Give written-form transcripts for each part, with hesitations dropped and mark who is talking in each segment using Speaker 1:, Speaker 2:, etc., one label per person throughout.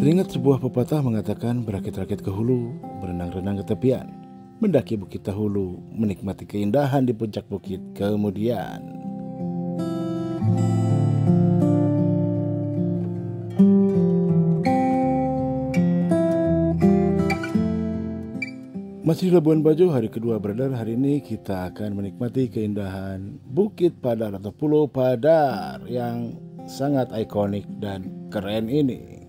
Speaker 1: Teringat sebuah pepatah mengatakan berakit-rakit ke hulu, berenang-renang ke tepian, mendaki bukit dahulu, menikmati keindahan di puncak bukit kemudian. Masih di Labuan Bajo, hari kedua brother. Hari ini kita akan menikmati keindahan Bukit Padar atau Pulau Padar yang sangat ikonik dan keren ini.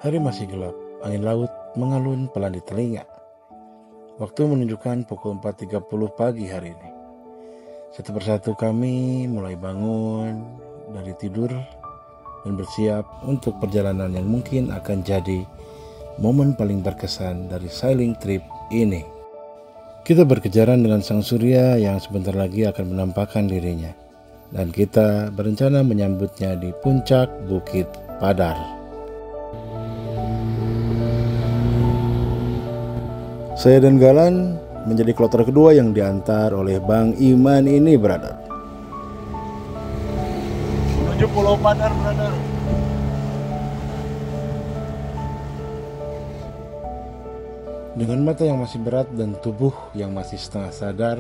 Speaker 1: Hari masih gelap, angin laut mengalun pelan di telinga. Waktu menunjukkan pukul 4.30 pagi hari ini. Satu persatu kami mulai bangun dari tidur dan bersiap untuk perjalanan yang mungkin akan jadi momen paling berkesan dari sailing trip ini. Kita berkejaran dengan sang surya yang sebentar lagi akan menampakkan dirinya. Dan kita berencana menyambutnya di puncak Bukit Padar. Saya dan Galan menjadi kloter kedua yang diantar oleh Bang Iman ini, brother. Menuju Pulau Padar, brother. Dengan mata yang masih berat dan tubuh yang masih setengah sadar,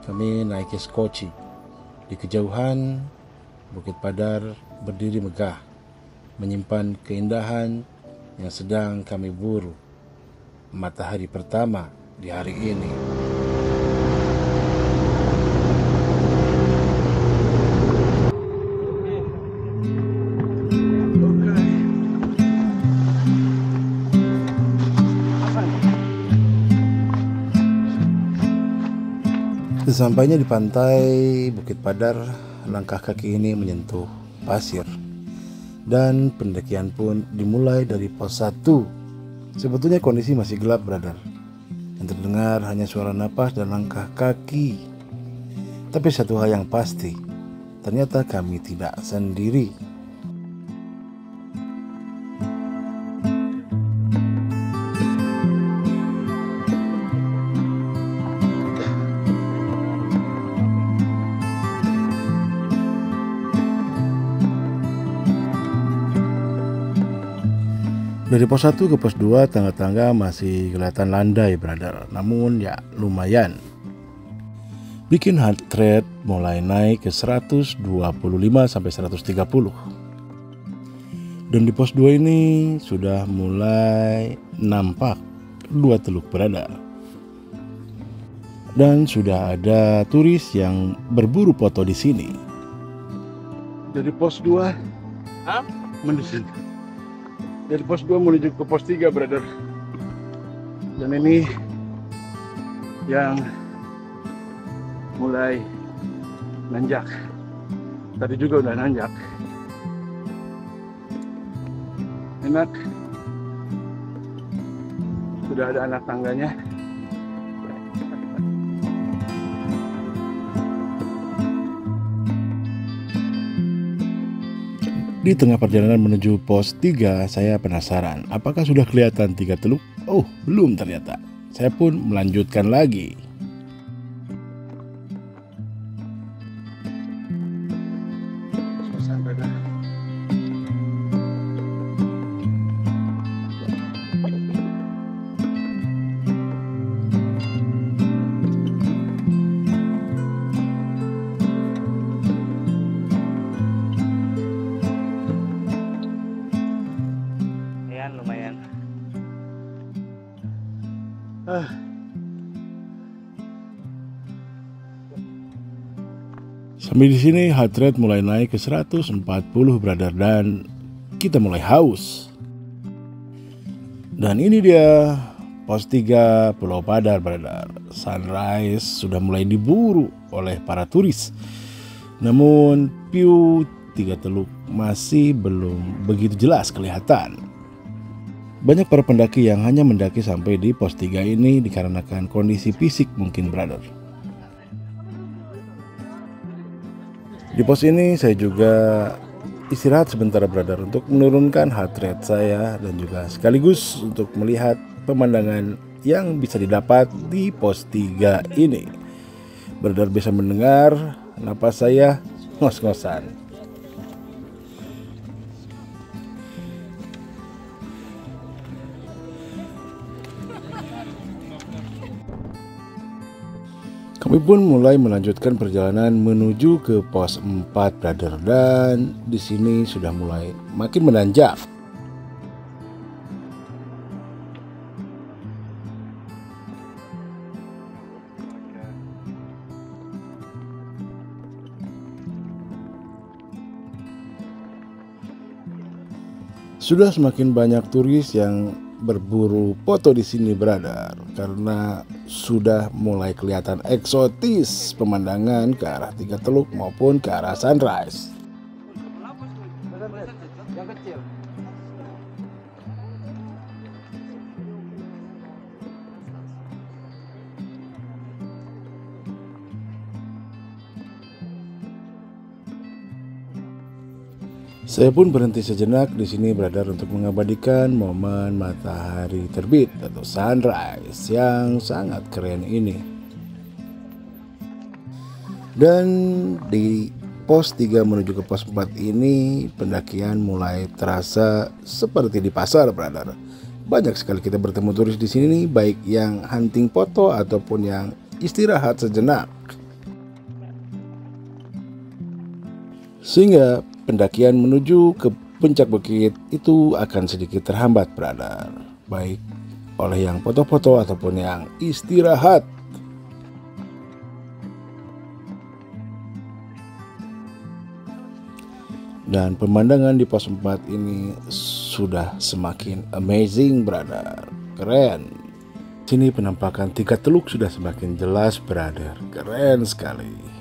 Speaker 1: kami naiki skoci. Di kejauhan, Bukit Padar berdiri megah, menyimpan keindahan yang sedang kami buru. Matahari pertama di hari ini. Sesampainya di pantai Bukit Padar, langkah kaki ini menyentuh pasir. Dan pendakian pun dimulai dari pos 1. Sebetulnya kondisi masih gelap, brother. Yang terdengar hanya suara napas dan langkah kaki. Tapi satu hal yang pasti, ternyata kami tidak sendiri. Dari pos 1 ke pos 2 tangga-tangga masih kelihatan landai, brother. Namun ya lumayan. Bikin heart rate mulai naik ke 125 sampai 130. Dan di pos 2 ini sudah mulai nampak 2 teluk, brother. Dan sudah ada turis yang berburu foto di sini. Dari pos 2 menuju Dari pos 2 menuju ke pos 3, brother. Dan ini yang mulai nanjak. Tadi juga udah nanjak. Enak. Sudah ada anak tangganya. Di tengah perjalanan menuju pos 3, saya penasaran, apakah sudah kelihatan 3 teluk? Oh, belum ternyata. Saya pun melanjutkan lagi.
Speaker 2: Lumayan.
Speaker 1: Sampai di sini heart rate mulai naik ke 140, brother, dan kita mulai haus. Dan ini dia pos 3 Pulau Padar, brother. Sunrise sudah mulai diburu oleh para turis. Namun view 3 teluk masih belum begitu jelas kelihatan. Banyak para pendaki yang hanya mendaki sampai di pos 3 ini dikarenakan kondisi fisik mungkin, brother. Di pos ini saya juga istirahat sebentar, brother, untuk menurunkan heart rate saya dan juga sekaligus untuk melihat pemandangan yang bisa didapat di pos 3 ini. Brother bisa mendengar napas saya ngos-ngosan. Kami pun mulai melanjutkan perjalanan menuju ke pos 4, brother, dan di sini sudah mulai makin menanjak. Sudah semakin banyak turis yang berburu foto di sini, brother, karena sudah mulai kelihatan eksotis pemandangan ke arah Tiga Teluk maupun ke arah sunrise. Saya pun berhenti sejenak di sini, brother, untuk mengabadikan momen matahari terbit atau sunrise yang sangat keren ini. Dan di pos 3 menuju ke pos 4 ini pendakian mulai terasa seperti di pasar, brother. Banyak sekali kita bertemu turis di sini, baik yang hunting foto ataupun yang istirahat sejenak. Sehingga pendakian menuju ke puncak bukit itu akan sedikit terhambat, brother, baik oleh yang foto-foto ataupun yang istirahat. Dan pemandangan di pos 4 ini sudah semakin amazing, brother. Keren. Sini penampakan Tiga Teluk sudah semakin jelas, brother. Keren sekali.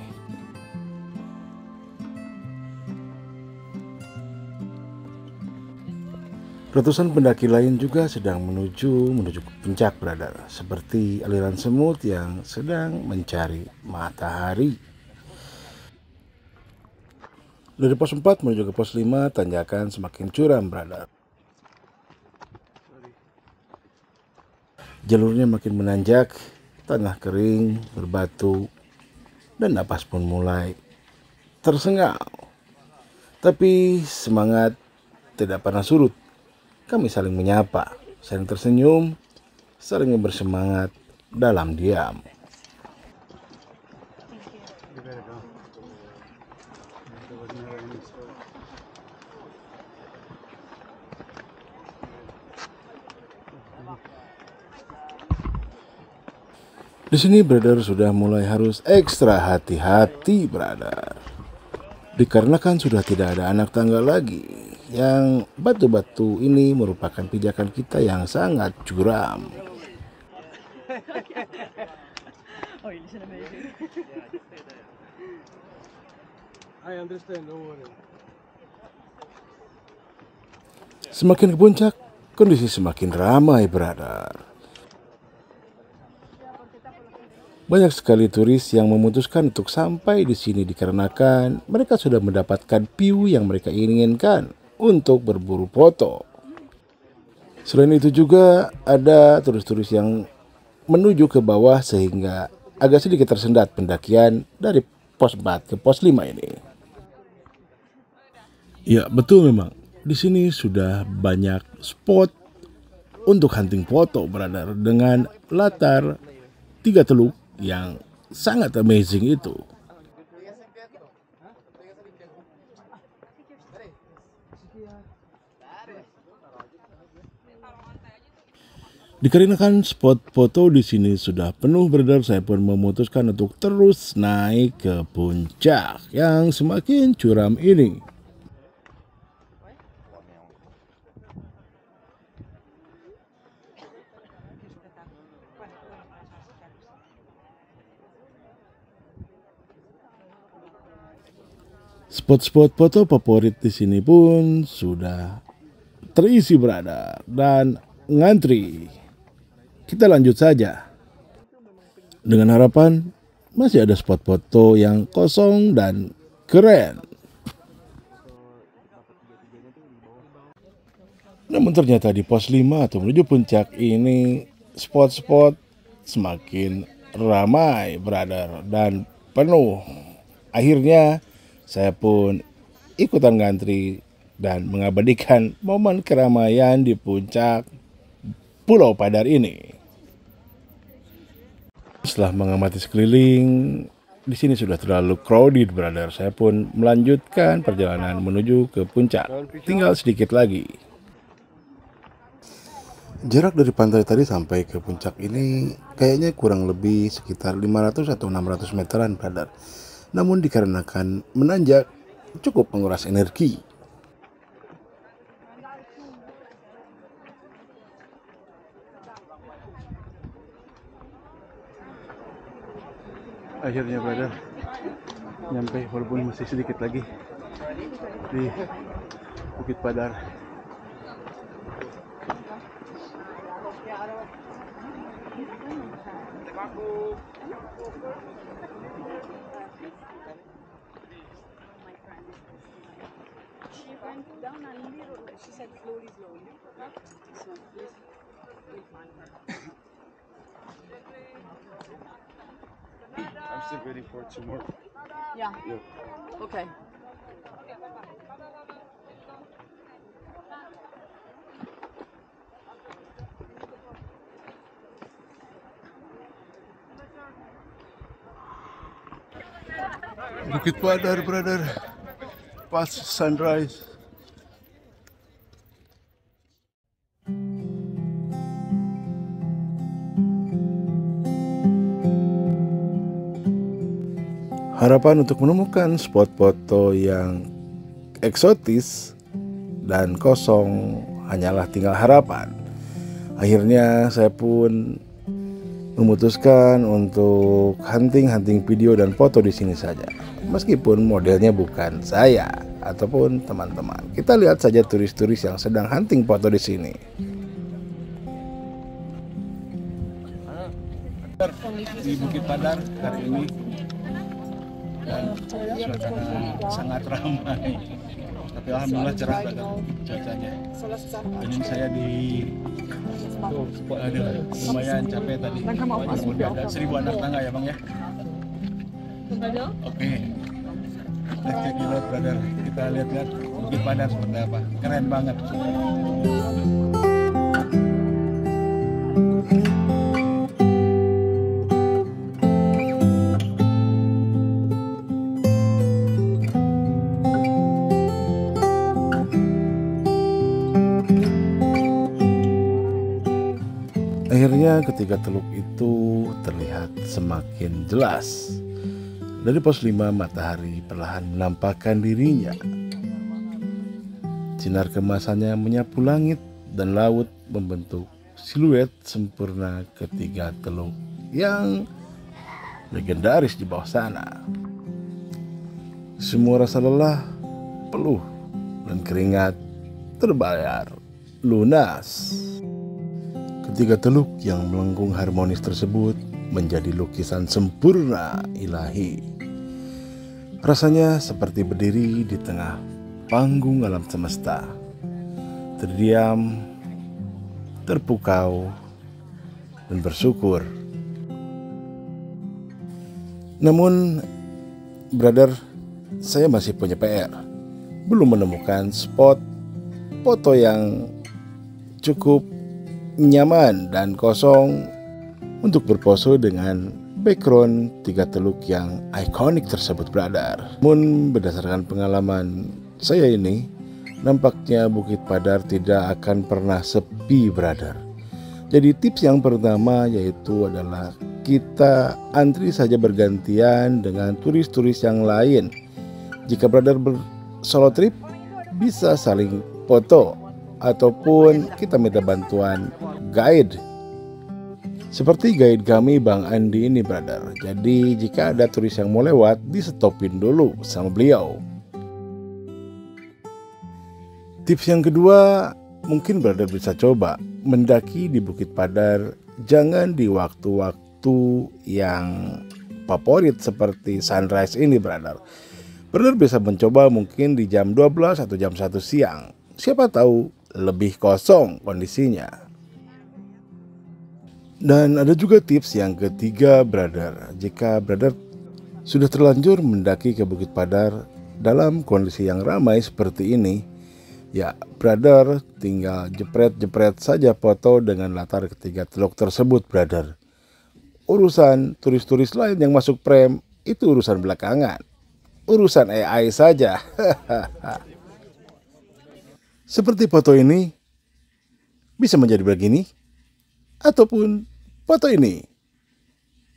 Speaker 1: Ratusan pendaki lain juga sedang menuju ke puncak, brother, seperti aliran semut yang sedang mencari matahari. Dari pos 4 menuju ke pos 5, tanjakan semakin curam, brother. Jalurnya makin menanjak, tanah kering, berbatu, dan napas pun mulai tersengal. Tapi semangat tidak pernah surut. Kami saling menyapa, saling tersenyum, saling bersemangat dalam diam. Di sini, brother, sudah mulai harus ekstra hati-hati, brother. Dikarenakan sudah tidak ada anak tangga lagi. Yang batu-batu ini merupakan pijakan kita yang sangat curam. Semakin ke puncak, kondisi semakin ramai, brother. Banyak sekali turis yang memutuskan untuk sampai di sini dikarenakan mereka sudah mendapatkan view yang mereka inginkan untuk berburu foto. Selain itu juga ada turis-turis yang menuju ke bawah sehingga agak sedikit tersendat pendakian dari pos 4 ke pos 5 ini. Ya, betul memang. Di sini sudah banyak spot untuk hunting foto, brother, dengan latar Tiga Teluk yang sangat amazing itu. Dikarenakan spot foto di sini sudah penuh, brother, saya pun memutuskan untuk terus naik ke puncak yang semakin curam ini. Spot-spot foto favorit di sini pun sudah terisi, brother, dan ngantri. Kita lanjut saja. Dengan harapan masih ada spot foto yang kosong dan keren. Namun ternyata di pos 5 atau menuju puncak ini spot-spot semakin ramai, brother, dan penuh. Akhirnya saya pun ikutan ngantri dan mengabadikan momen keramaian di puncak Pulau Padar ini. Setelah mengamati sekeliling, di sini sudah terlalu crowded, brother. Saya pun melanjutkan perjalanan menuju ke puncak. Tinggal sedikit lagi. Jarak dari pantai tadi sampai ke puncak ini kayaknya kurang lebih sekitar 500 atau 600 meteran, brother. Namun dikarenakan menanjak cukup menguras energi. Akhirnya, brother, nyampe walaupun masih sedikit lagi di Bukit Padar.
Speaker 2: I'm still waiting for 2 more.
Speaker 3: Yeah. Okay.
Speaker 1: Bukit Padar, brother, pas sunrise. Harapan untuk menemukan spot foto yang eksotis dan kosong hanyalah tinggal harapan. Akhirnya saya pun memutuskan untuk hunting video dan foto di sini saja. Meskipun modelnya bukan saya ataupun teman-teman. Kita lihat saja turis-turis yang sedang hunting foto di sini. Di Bukit Padar hari ini dan suasana sangat ramai. Tapi alhamdulillah cerah banget cuacanya. Ini saya di lumayan capek tadi. Udah ada 1000 anak tangga ya, Bang ya. Oke. Let's check it out, brother. Kita lihat-lihat Bukit Padar seperti apa. Keren banget. Akhirnya ketika teluk itu terlihat semakin jelas. Dari pos 5 matahari perlahan menampakkan dirinya. Sinar kemasannya menyapu langit dan laut membentuk siluet sempurna ketiga teluk yang legendaris di bawah sana. Semua rasa lelah, peluh, dan keringat terbayar lunas. Ketiga teluk yang melengkung harmonis tersebut menjadi lukisan sempurna ilahi. Rasanya seperti berdiri di tengah panggung alam semesta, terdiam, terpukau, dan bersyukur. Namun, brother, saya masih punya PR. Belum menemukan spot foto yang cukup nyaman dan kosong untuk berpose dengan background tiga teluk yang ikonik tersebut, brother. Namun berdasarkan pengalaman saya ini, nampaknya Bukit Padar tidak akan pernah sepi, brother. Jadi tips yang pertama yaitu adalah kita antri saja bergantian dengan turis-turis yang lain. Jika brother bersolo trip, bisa saling foto ataupun kita minta bantuan guide. Seperti guide kami Bang Andi ini, brother. Jadi jika ada turis yang mau lewat, di-stopin dulu sama beliau. Tips yang kedua, mungkin brother bisa coba mendaki di Bukit Padar jangan di waktu-waktu yang favorit seperti sunrise ini, brother. Brother bisa mencoba mungkin di jam 12 atau jam 1 siang. Siapa tahu lebih kosong kondisinya. Dan ada juga tips yang ketiga, brother. Jika brother sudah terlanjur mendaki ke Bukit Padar dalam kondisi yang ramai seperti ini, ya brother tinggal jepret-jepret saja foto dengan latar ketiga teluk tersebut, brother. Urusan turis-turis lain yang masuk frame itu urusan belakangan. Urusan AI saja. Seperti foto ini bisa menjadi begini, ataupun foto ini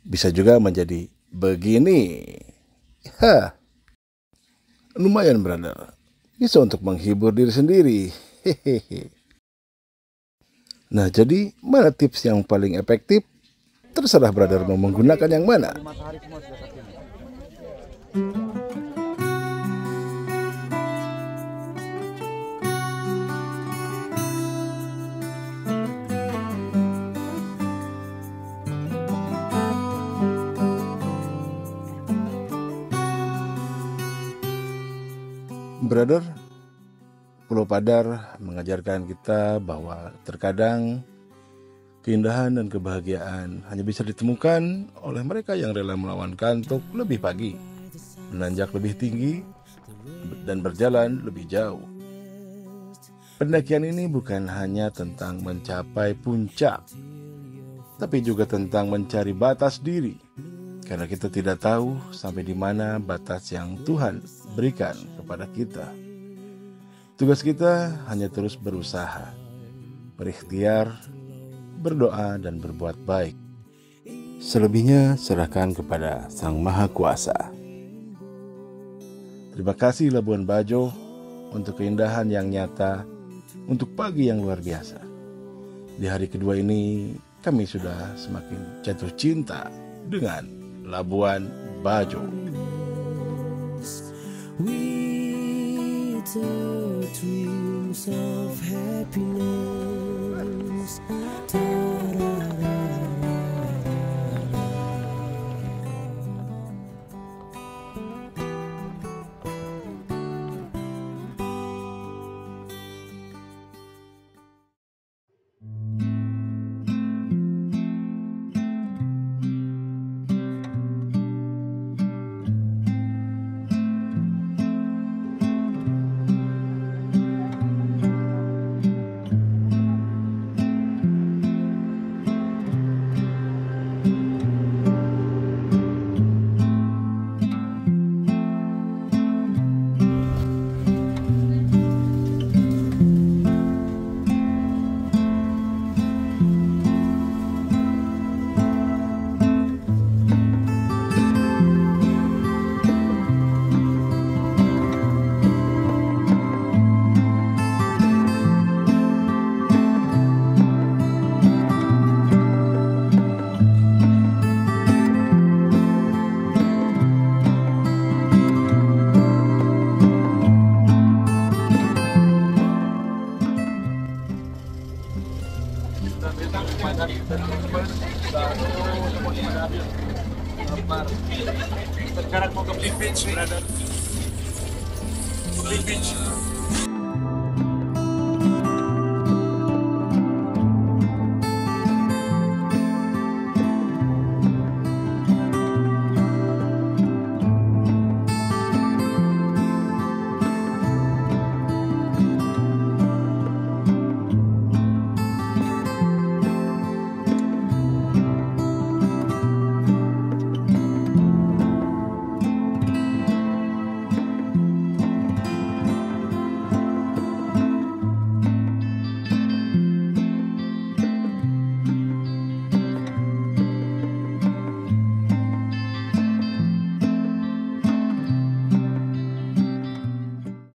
Speaker 1: bisa juga menjadi begini. Lumayan, brother. Bisa untuk menghibur diri sendiri. Hehehe. Nah, jadi mana tips yang paling efektif? Terserah brother mau menggunakan yang mana. Brother, Pulau Padar mengajarkan kita bahwa terkadang keindahan dan kebahagiaan hanya bisa ditemukan oleh mereka yang rela melawan kantuk lebih pagi, menanjak lebih tinggi, dan berjalan lebih jauh. Pendakian ini bukan hanya tentang mencapai puncak, tapi juga tentang mencari batas diri. Karena kita tidak tahu sampai di mana batas yang Tuhan berikan kepada kita. Tugas kita hanya terus berusaha, berikhtiar, berdoa, dan berbuat baik. Selebihnya serahkan kepada Sang Maha Kuasa. Terima kasih Labuan Bajo untuk keindahan yang nyata, untuk pagi yang luar biasa. Di hari kedua ini kami sudah semakin jatuh cinta dengan Labuan Bajo. With the dreams of happiness.
Speaker 4: Sekarang mau ke Beach, brother. Beach.